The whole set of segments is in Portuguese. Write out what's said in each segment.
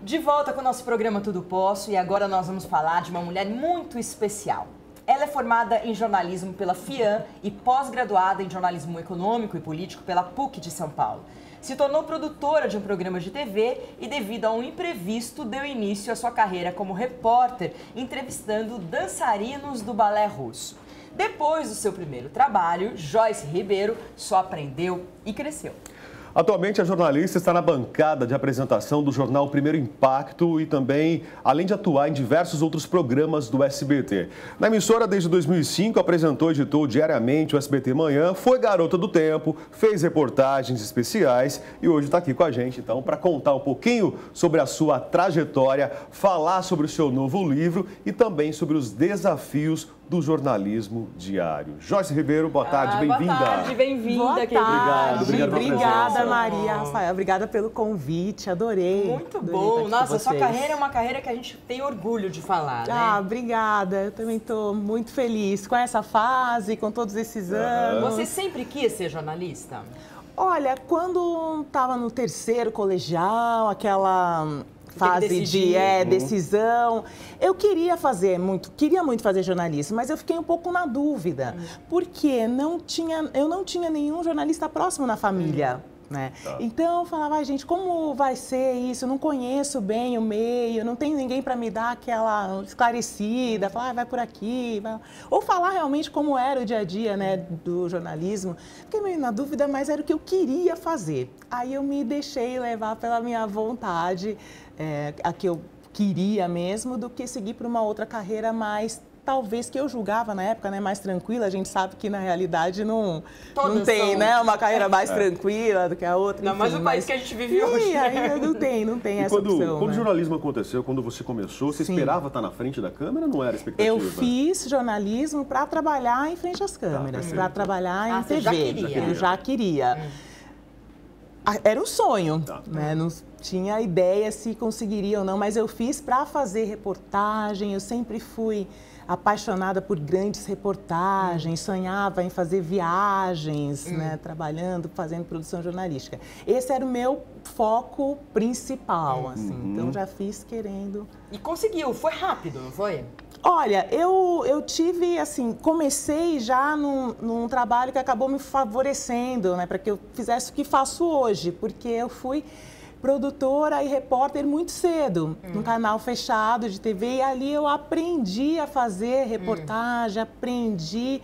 De volta com o nosso programa Tudo Posso e agora nós vamos falar de uma mulher muito especial. Ela é formada em jornalismo pela FIAM e pós-graduada em jornalismo econômico e político pela PUC de São Paulo. Se tornou produtora de um programa de TV e, devido a um imprevisto, deu início à sua carreira como repórter, entrevistando dançarinos do balé russo. Depois do seu primeiro trabalho, Joyce Ribeiro só aprendeu e cresceu. Atualmente, a jornalista está na bancada de apresentação do jornal Primeiro Impacto e também, além de atuar em diversos outros programas do SBT. Na emissora, desde 2005, apresentou e editou diariamente o SBT Manhã, foi garota do tempo, fez reportagens especiais e hoje está aqui com a gente, então, para contar um pouquinho sobre a sua trajetória, falar sobre o seu novo livro e também sobre os desafios do jornalismo diário. Joyce Ribeiro, boa tarde, bem-vinda. Boa tarde, bem-vinda. Boa tarde. Obrigada, Maria Rafael. Obrigada pelo convite, adorei. Muito bom. Nossa, sua carreira é uma carreira que a gente tem orgulho de falar, né? Obrigada. Eu também estou muito feliz com essa fase, com todos esses anos. Você sempre quis ser jornalista? Olha, quando estava no terceiro colegial, aquela fase de decisão. Eu queria muito fazer jornalismo, mas eu fiquei um pouco na dúvida, porque eu não tinha nenhum jornalista próximo na família. Né? Então eu falava, gente, como vai ser isso? Eu não conheço bem o meio, não tem ninguém para me dar aquela esclarecida, falar, vai por aqui, vai... ou falar realmente como era o dia a dia, né, do jornalismo. Fiquei meio na dúvida, mas era o que eu queria fazer. Aí eu me deixei levar pela minha vontade, a que eu queria mesmo, do que seguir para uma outra carreira mais, talvez, que eu julgava na época, né, mais tranquila. A gente sabe que na realidade não tem, né, uma carreira mais tranquila do que a outra. Não, mas o país que a gente vive hoje. Ainda não tem essa opção. Quando o jornalismo aconteceu, quando você começou, você esperava estar na frente da câmera ou não era expectativa? Eu fiz jornalismo para trabalhar em frente às câmeras, para trabalhar em TV. Eu já queria. Era um sonho, né? Não tinha ideia se conseguiria ou não, mas eu fiz para fazer reportagem. Eu sempre fui apaixonada por grandes reportagens, sonhava em fazer viagens, né, trabalhando, fazendo produção jornalística. Esse era o meu foco principal, assim. Então já fiz querendo. E conseguiu, foi rápido, não foi? Olha, eu tive, assim, comecei já num trabalho que acabou me favorecendo, né, para que eu fizesse o que faço hoje, porque eu fui produtora e repórter muito cedo, num canal fechado de TV, e ali eu aprendi a fazer reportagem, aprendi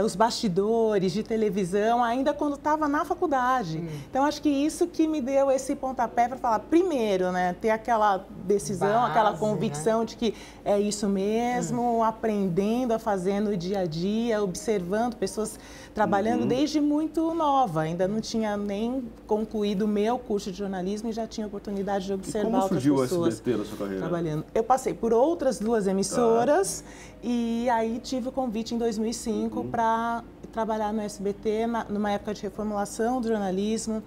os bastidores de televisão, ainda quando estava na faculdade. Então, acho que isso que me deu esse pontapé para falar, primeiro, né, ter aquela decisão, aquela convicção, né, de que é isso mesmo, aprendendo a fazer no dia a dia, observando pessoas trabalhando desde muito nova. Ainda não tinha nem concluído o meu curso de jornalismo e já tinha oportunidade de observar outras pessoas. Como surgiu o SBT na sua carreira? Trabalhando. Eu passei por outras 2 emissoras e aí tive o convite em 2005 para trabalhar no SBT, numa época de reformulação do jornalismo,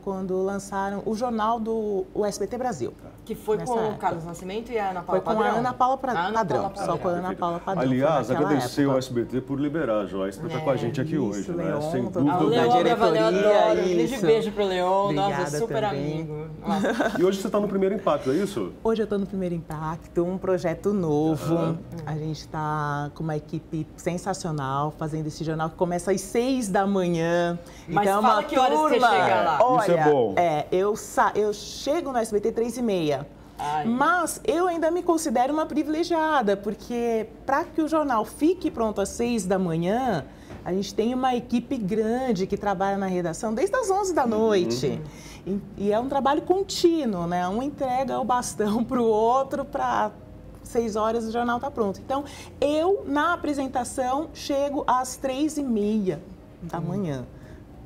quando lançaram o jornal do SBT Brasil. Que foi com o Carlos Nascimento e a Ana Paula Padrão? Foi com a Ana Paula Padrão, só com a Ana Paula Padrão. Aliás, agradecer ao SBT por liberar a Joyce para estar com a gente aqui hoje, né? Leon, sem dúvida. O Leon, da diretoria, adoro. Um beijo pro Leon, nossa, super também. amigo. E hoje você está no Primeiro Impacto, é isso? Hoje eu estou no Primeiro Impacto, um projeto novo. A gente está com uma equipe sensacional, fazendo esse jornal que começa às 6 da manhã. Mas então, fala que horas você chega lá. Olha, isso é bom. Eu chego no SBT 3h30. Mas eu ainda me considero uma privilegiada, porque para que o jornal fique pronto às 6 da manhã, a gente tem uma equipe grande que trabalha na redação desde as 11 da noite. E é um trabalho contínuo, né? Um entrega o bastão para o outro, para 6 horas o jornal está pronto. Então, eu, na apresentação, chego às 3h30 da manhã.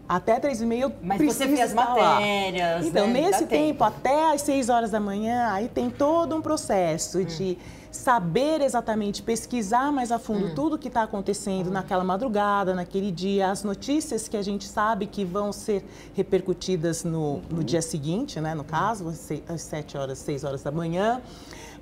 Até 3h30 eu Mas preciso você fez as matérias, Então, né? nesse tempo, até às 6 horas da manhã, aí tem todo um processo de saber exatamente, pesquisar mais a fundo tudo o que está acontecendo naquela madrugada, naquele dia, as notícias que a gente sabe que vão ser repercutidas no dia seguinte, né? No caso, às 7 horas, 6 horas da manhã.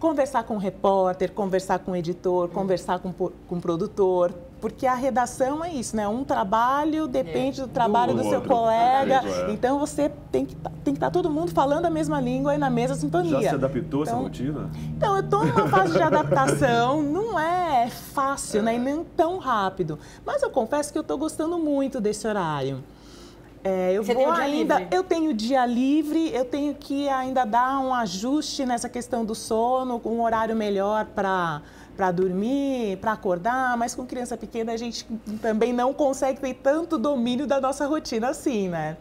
conversar com o repórter, conversar com o editor, conversar com o produtor, porque a redação é isso, né? Um trabalho depende do trabalho do seu colega, então você tem que estar todo mundo falando a mesma língua e na mesma sintonia. Já se adaptou a essa rotina? Então, eu estou numa fase de adaptação, não é fácil, né? E nem tão rápido, mas eu confesso que eu estou gostando muito desse horário. Eu tenho dia livre, eu tenho que ainda dar um ajuste nessa questão do sono, um horário melhor para dormir, para acordar, mas com criança pequena a gente também não consegue ter tanto domínio da nossa rotina assim, né?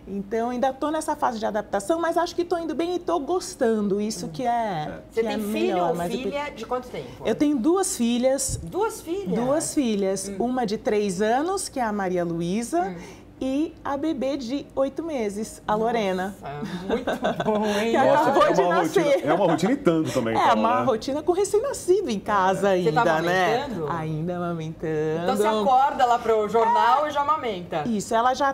Então, ainda estou nessa fase de adaptação, mas acho que estou indo bem e estou gostando, isso que é Você tem filho ou mas filha de quanto tempo? Eu tenho 2 filhas. 2 filhas? 2 filhas, uma de 3 anos, que é a Maria Luísa, e a bebê de 8 meses, a Lorena. Muito bom, hein? Que acabou de nascer. É uma rotina e tanto também. É uma rotina com recém-nascido em casa ainda, Você tá amamentando? né? Ainda amamentando. Então você acorda lá pro jornal e já amamenta. Isso, ela já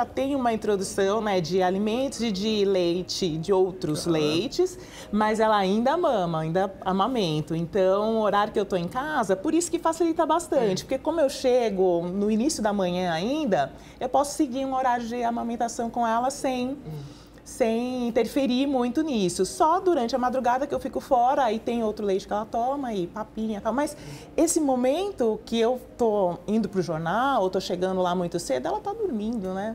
tem uma introdução, né, de alimentos e de leite, de outros leites, mas ela ainda mama, ainda amamento. Então, o horário que eu tô em casa, por isso que facilita bastante, porque como eu chego no início da manhã ainda, eu posso seguir um horário de amamentação com ela sem interferir muito nisso. Só durante a madrugada que eu fico fora, aí tem outro leite que ela toma e papinha e tal. Mas esse momento que eu tô indo pro jornal, ou tô chegando lá muito cedo, ela tá dormindo, né?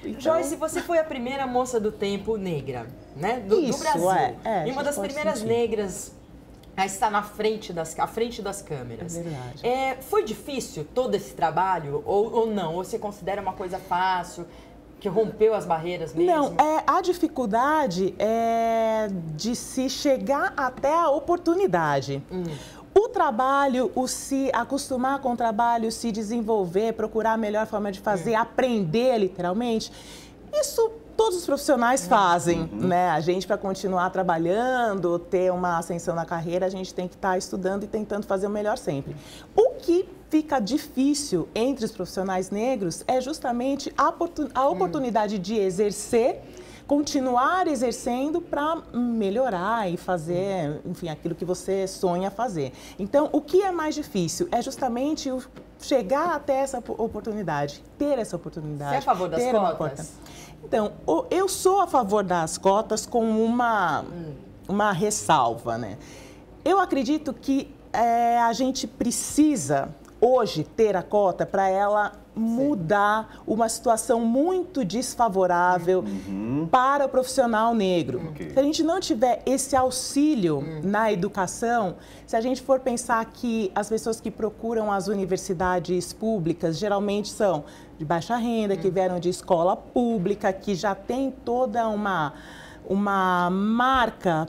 Então... Joyce, você foi a primeira moça do tempo negra, né? Do Brasil. E uma das primeiras negras a estar à frente das câmeras. É verdade. Foi difícil todo esse trabalho ou não? Ou você considera uma coisa fácil, que rompeu as barreiras mesmo? Não, a dificuldade é de se chegar até a oportunidade. O trabalho, o se acostumar com o trabalho, se desenvolver, procurar a melhor forma de fazer, aprender literalmente, isso todos os profissionais fazem, né? A gente, para continuar trabalhando, ter uma ascensão na carreira, a gente tem que estar estudando e tentando fazer o melhor sempre. O que fica difícil entre os profissionais negros é justamente a oportunidade de exercer, continuar exercendo para melhorar e fazer, enfim, aquilo que você sonha fazer. Então, o que é mais difícil é justamente chegar até essa oportunidade, ter essa oportunidade. Você é a favor das cotas? Então, eu sou a favor das cotas com uma ressalva, né? Eu acredito que a gente precisa hoje ter a cota para ela mudar uma situação muito desfavorável para o profissional negro. Se a gente não tiver esse auxílio na educação, se a gente for pensar que as pessoas que procuram as universidades públicas geralmente são de baixa renda, que vieram de escola pública, que já tem toda uma marca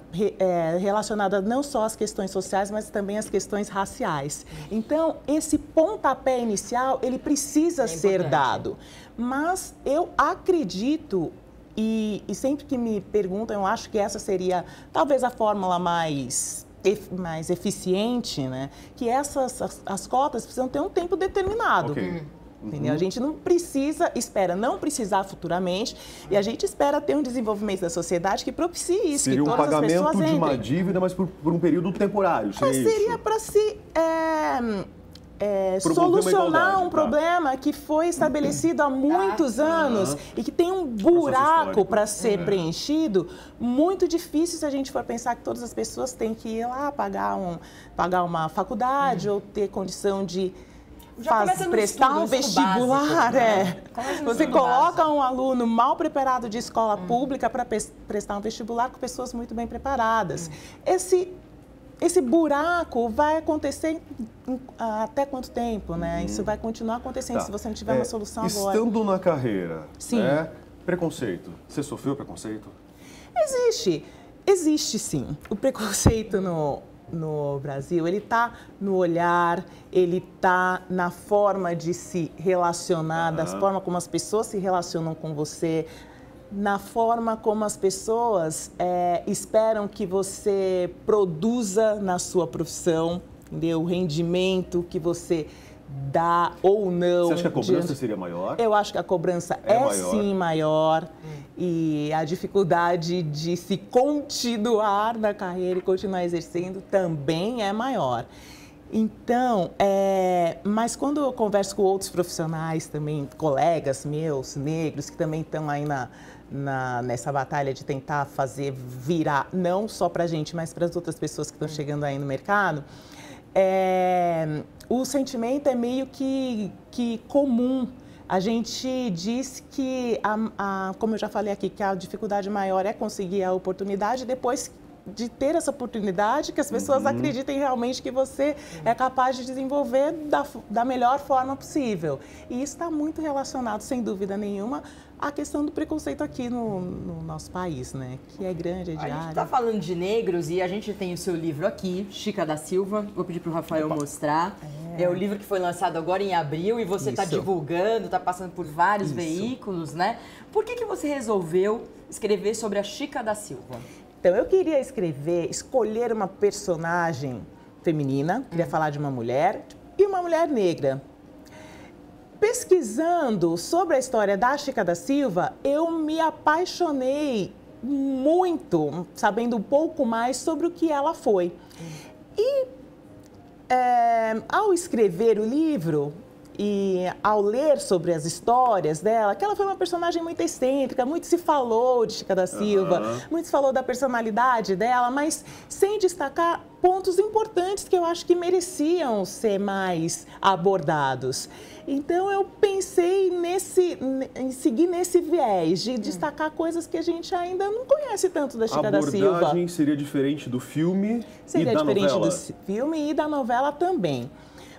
relacionada não só às questões sociais, mas também às questões raciais. Então, esse pontapé inicial, ele precisa ser dado. Mas eu acredito, e sempre que me perguntam, eu acho que essa seria talvez a fórmula mais eficiente, né? Que as cotas precisam ter um tempo determinado. Entendeu? A gente não espera não precisar futuramente e a gente espera ter um desenvolvimento da sociedade que propicie isso, seria que todas as pessoas entrem. Seria um pagamento de uma dívida, mas por um período temporário, seria para se solucionar um problema que foi estabelecido há muitos anos e que tem um buraco para ser preenchido, muito difícil se a gente for pensar que todas as pessoas têm que ir lá pagar uma faculdade ou ter condição de prestar um vestibular, básico, Você coloca um aluno mal preparado de escola pública para prestar um vestibular com pessoas muito bem preparadas. Esse buraco vai acontecer até quanto tempo, né? Isso vai continuar acontecendo se você não tiver uma solução agora. Estando na carreira, preconceito. Você sofreu preconceito? Existe sim. O preconceito no Brasil, ele está no olhar, ele está na forma de se relacionar, da forma como as pessoas se relacionam com você, na forma como as pessoas esperam que você produza na sua profissão, entendeu? O rendimento que você dá ou não. Você acha que a cobrança seria maior? Eu acho que a cobrança é maior. Sim maior. E a dificuldade de se continuar na carreira e continuar exercendo também é maior. Então, mas quando eu converso com outros profissionais também, colegas meus, negros, que também estão aí nessa batalha de tentar fazer virar, não só para a gente, mas para as outras pessoas que estão chegando aí no mercado, o sentimento é meio que comum. A gente diz que, como eu já falei aqui, que a dificuldade maior é conseguir a oportunidade depois de ter essa oportunidade, que as pessoas acreditem realmente que você é capaz de desenvolver da melhor forma possível. E isso está muito relacionado, sem dúvida nenhuma, à questão do preconceito aqui no nosso país, né? Que é grande, é diário. A gente está falando de negros e a gente tem o seu livro aqui, Chica da Silva. Vou pedir para o Rafael mostrar. É o livro que foi lançado agora em abril e você está divulgando, está passando por vários veículos, né? Por que você resolveu escrever sobre a Chica da Silva? Então, eu queria escolher uma personagem feminina, queria falar de uma mulher e uma mulher negra. Pesquisando sobre a história da Chica da Silva, eu me apaixonei muito, sabendo um pouco mais sobre o que ela foi. E ao escrever o livro e ao ler sobre as histórias dela, que ela foi uma personagem muito excêntrica, muito se falou de Chica da Silva, muito se falou da personalidade dela, mas sem destacar pontos importantes que eu acho que mereciam ser mais abordados. Então, eu pensei em seguir nesse viés de destacar coisas que a gente ainda não conhece tanto da Chica da Silva. A abordagem seria diferente do filme e da novela? Seria diferente do filme e da novela também.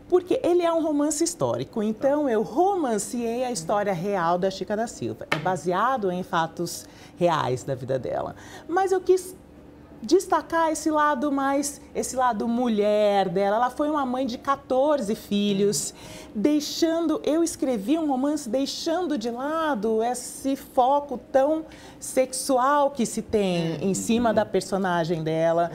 Porque ele é um romance histórico, então eu romanceei a história real da Chica da Silva. É baseado em fatos reais da vida dela. Mas eu quis destacar esse lado mulher dela. Ela foi uma mãe de 14 filhos, eu escrevi um romance deixando de lado esse foco tão sexual que se tem em cima da personagem dela.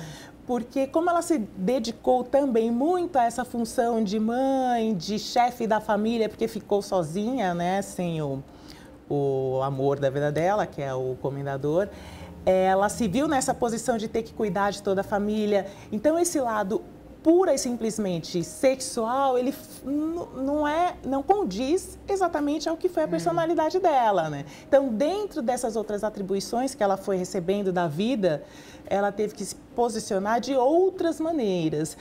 Porque como ela se dedicou também muito a essa função de mãe, de chefe da família, porque ficou sozinha, né, sem o amor da vida dela, que é o comendador, ela se viu nessa posição de ter que cuidar de toda a família. Então, esse lado pura e simplesmente sexual, ele não condiz exatamente ao que foi a personalidade dela, né? Então, dentro dessas outras atribuições que ela foi recebendo da vida, ela teve que se posicionar de outras maneiras,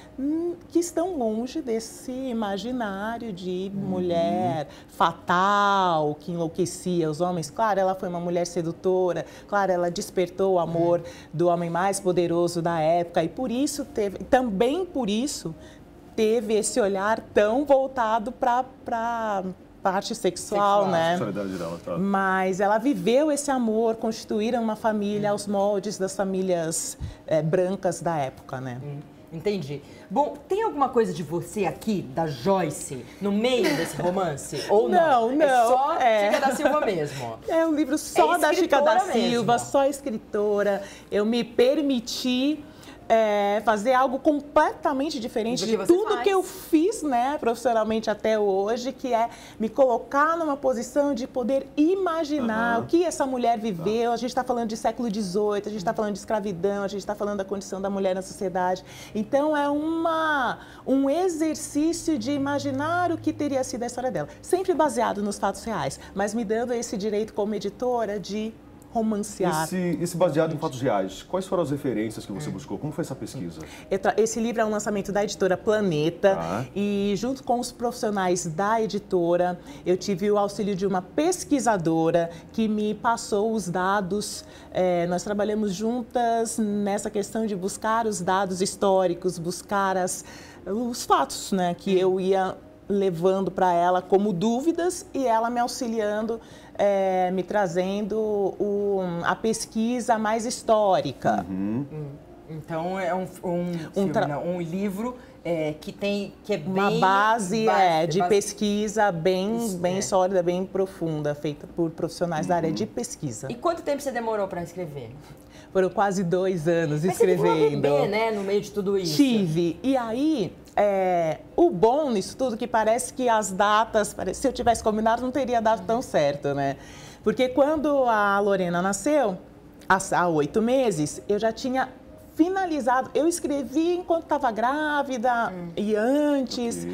que estão longe desse imaginário de mulher fatal, que enlouquecia os homens. Claro, ela foi uma mulher sedutora, claro, ela despertou o amor do homem mais poderoso da época, e também por isso teve esse olhar tão voltado para parte sexual, né? Dela, tá. Mas ela viveu esse amor, constituíram uma família aos moldes das famílias brancas da época, né? Entendi. Bom, tem alguma coisa de você aqui, da Joyce, no meio desse romance? Ou não? Não. É só Chica da Silva mesmo? É um livro só da Chica da Silva, só escritora. Eu me permiti fazer algo completamente diferente de tudo que eu fiz, né, profissionalmente até hoje, que é me colocar numa posição de poder imaginar o que essa mulher viveu. A gente está falando de século XVIII, a gente está falando de escravidão, a gente está falando da condição da mulher na sociedade. Então, é um exercício de imaginar o que teria sido a história dela. Sempre baseado nos fatos reais, mas me dando esse direito como editora de romancear. Esse baseado em fatos reais, quais foram as referências que você buscou? Como foi essa pesquisa? Esse livro é um lançamento da editora Planeta e junto com os profissionais da editora, eu tive o auxílio de uma pesquisadora que me passou os dados. Nós trabalhamos juntas nessa questão de buscar os dados históricos, buscar os fatos, né, que eu ia levando para ela como dúvidas e ela me auxiliando, me trazendo a pesquisa mais histórica. Então, é um livro que é bem... Uma base de pesquisa bem sólida, bem profunda, feita por profissionais da área de pesquisa. E quanto tempo você demorou para escrever? Foram quase 2 anos escrevendo. Mas você teve uma bebê, né, no meio de tudo isso? Tive. E aí, o bom nisso tudo que parece que as datas, se eu tivesse combinado, não teria dado tão certo, né? Porque quando a Lorena nasceu, há 8 meses, eu já tinha finalizado. Eu escrevi enquanto estava grávida e antes.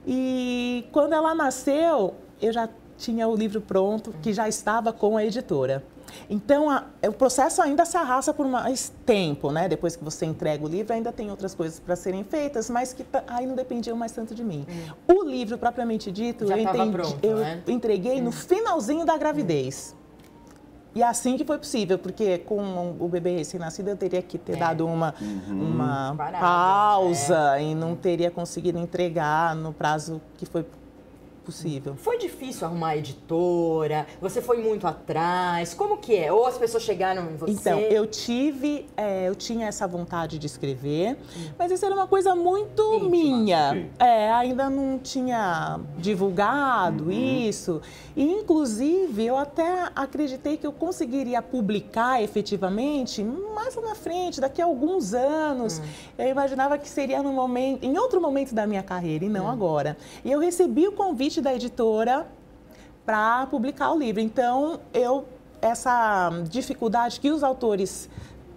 E quando ela nasceu, eu já tinha o livro pronto, que já estava com a editora. Então, o processo ainda se arrasta por mais tempo, né? Depois que você entrega o livro, ainda tem outras coisas para serem feitas, mas que aí não dependiam mais tanto de mim. O livro, propriamente dito, eu entreguei no finalzinho da gravidez. E assim que foi possível, porque com o bebê recém-nascido eu teria que ter dado uma pausa e não teria conseguido entregar no prazo que foi possível. Foi difícil arrumar editora? Você foi muito atrás? Como que é? Ou as pessoas chegaram em você? Então, eu tinha essa vontade de escrever, mas isso era uma coisa muito íntima, minha. Ainda não tinha divulgado isso. E, inclusive, eu até acreditei que eu conseguiria publicar efetivamente mais lá na frente, daqui a alguns anos. Eu imaginava que seria em outro momento da minha carreira, e não agora. E eu recebi o convite da editora para publicar o livro. Então, essa dificuldade que os autores,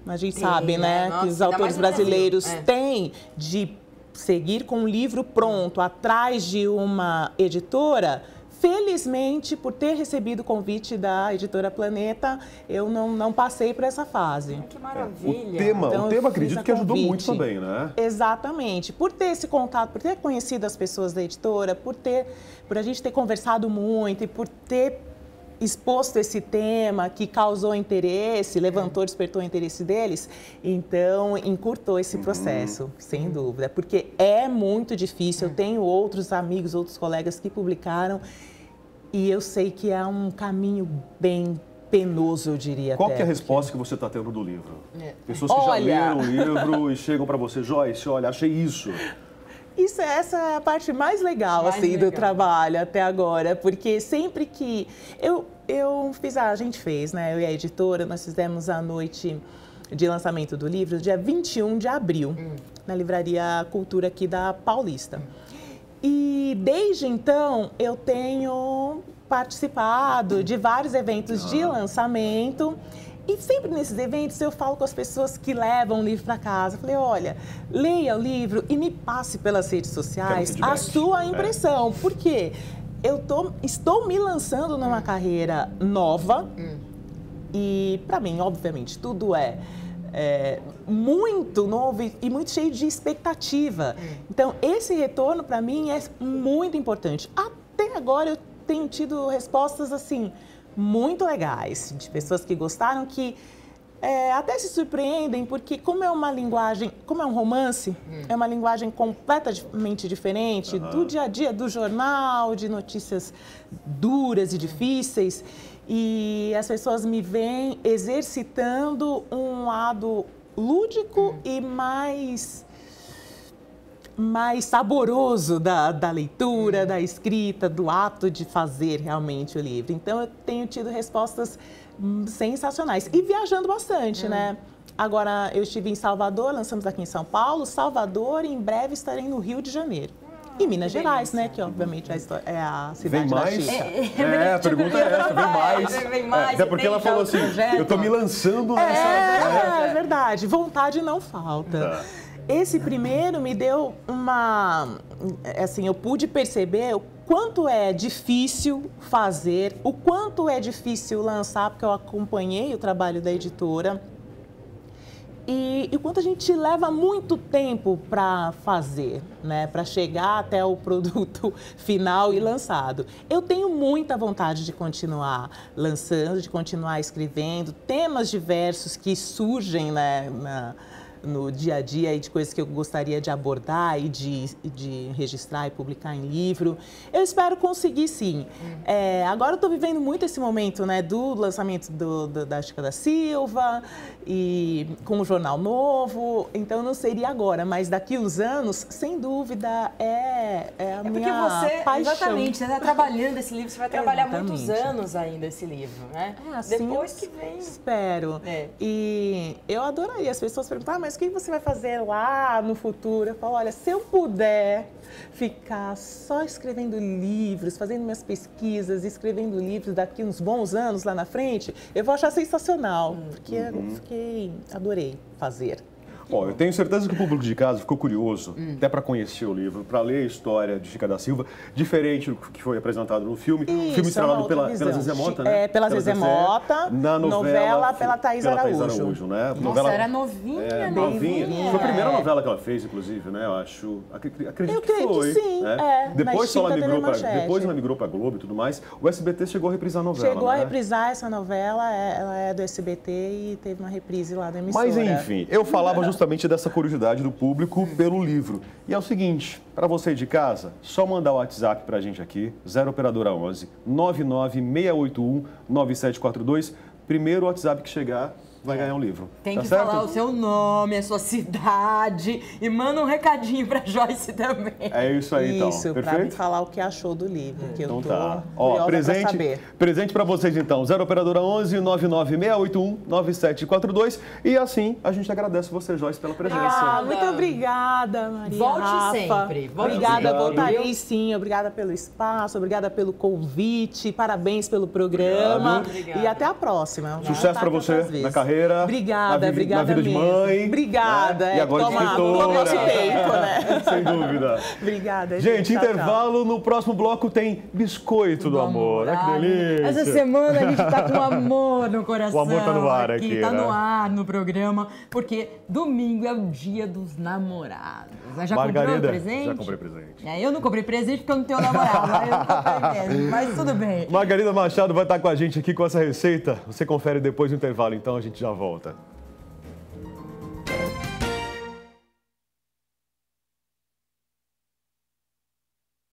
a gente sabe, né? Nossa, que os autores brasileiros têm de seguir com um livro pronto atrás de uma editora. Felizmente, por ter recebido o convite da editora Planeta, eu não passei por essa fase. Que maravilha! O tema acredito que ajudou muito também, né? Exatamente. Por ter esse contato, por ter conhecido as pessoas da editora, por a gente ter conversado muito e por ter exposto esse tema que causou interesse, despertou o interesse deles, então encurtou esse processo, sem dúvida, porque é muito difícil. Eu tenho outros amigos, outros colegas que publicaram e eu sei que é um caminho bem penoso, eu diria. Qual que é a resposta que você está tendo do livro? Pessoas que já leram o livro e chegam para você, Joyce, olha, achei isso. Essa é a parte mais legal, do trabalho até agora, porque sempre que a gente fez, né, eu e a editora, nós fizemos a noite de lançamento do livro, dia 21 de abril, na Livraria Cultura aqui da Paulista. E desde então eu tenho participado de vários eventos de lançamento. E sempre nesses eventos eu falo com as pessoas que levam o livro para casa. Eu falei, olha, leia o livro e me passe pelas redes sociais a sua impressão. Porque estou me lançando numa carreira nova e, para mim, obviamente, tudo é muito novo e muito cheio de expectativa. Então, esse retorno, para mim, é muito importante. Até agora, eu tenho tido respostas, assim, muito legais, de pessoas que gostaram, que até se surpreendem, porque como é uma linguagem, como é um romance, é uma linguagem completamente diferente do dia a dia, do jornal, de notícias duras e difíceis, e as pessoas me veem exercitando um lado lúdico e mais saboroso da leitura, da escrita, do ato de fazer realmente o livro. Então, eu tenho tido respostas sensacionais. E viajando bastante, né? Agora, eu estive em Salvador, lançamos aqui em São Paulo, Salvador, e em breve estarei no Rio de Janeiro. E Minas Gerais, né? Que, obviamente, é a cidade da Xixa. A pergunta é essa, vem mais. Vem mais. Até porque ela falou assim, eu estou me lançando nessa... É verdade. Vontade não falta. Esse primeiro me deu eu pude perceber o quanto é difícil fazer, o quanto é difícil lançar, porque eu acompanhei o trabalho da editora, e o quanto a gente leva muito tempo para fazer, né, para chegar até o produto final e lançado. Eu tenho muita vontade de continuar lançando, de continuar escrevendo, temas diversos que surgem, né, no dia a dia e de coisas que eu gostaria de abordar e de registrar e publicar em livro. Eu espero conseguir, sim. Agora eu estou vivendo muito esse momento, né, do lançamento da Chica da Silva e com o Jornal Novo, então não seria agora, mas daqui uns anos, sem dúvida, é a minha paixão. Exatamente, você está trabalhando esse livro, você vai trabalhar muitos anos ainda esse livro, né? Assim, depois que vem... Espero. E eu adoraria as pessoas perguntar, mas o que você vai fazer lá no futuro? Eu falo, olha, se eu puder ficar só escrevendo livros, fazendo minhas pesquisas, escrevendo livros daqui uns bons anos lá na frente, eu vou achar sensacional, porque eu adorei fazer. Bom, eu tenho certeza que o público de casa ficou curioso, até para conhecer o livro, para ler a história de Chica da Silva, diferente do que foi apresentado no filme. Isso, o filme estrelado pela Zezé Mota, né? Pela Zezé Mota, na novela pela Thaís Araújo. Né? Nossa, novela, era novinha, novinha. Foi a primeira novela que ela fez, inclusive, né? Eu acho. Acredito que foi. Que sim, né? Depois ela migrou para Globo e tudo mais. O SBT chegou a reprisar a novela. Chegou a reprisar essa novela, ela é do SBT e teve uma reprise lá na emissora. Mas enfim, eu falava justamente dessa curiosidade do público pelo livro. E é o seguinte, para você de casa, só mandar o WhatsApp pra gente aqui, 0 operadora 11 99681 9742. Primeiro WhatsApp que chegar vai ganhar um livro. Tem que falar o seu nome, a sua cidade e manda um recadinho pra Joyce também. É isso aí, então. Isso, perfeito? Pra me falar o que achou do livro, que então eu tô tá. curiosa pra saber. Presente pra vocês, então. 0 operadora 11 99681 9742. E assim, a gente agradece você, Joyce, pela presença. Muito obrigada, Maria. Volte Rafa. sempre. Obrigada, voltarei sim. Obrigada pelo espaço, obrigada pelo convite. Parabéns pelo programa. Obrigado. E até a próxima. Sucesso pra você na carreira. Obrigada, obrigada na vida mesmo. de mãe. Obrigada. E agora de escritora. Toma nosso tempo, né? Sem dúvida. Obrigada, gente. Tchau, intervalo. tchau. No próximo bloco tem Biscoito do Amor. Olha que delícia. Essa semana a gente tá com amor no coração. O amor tá no ar aqui, tá né? no ar no programa, porque domingo é o dia dos namorados. Já comprou presente? Já comprei presente. Eu não comprei presente porque eu não tenho namorado, mas eu não comprei mesmo, mas tudo bem. Margarida Machado vai estar com a gente aqui com essa receita. Você confere depois do intervalo, então a gente já volta.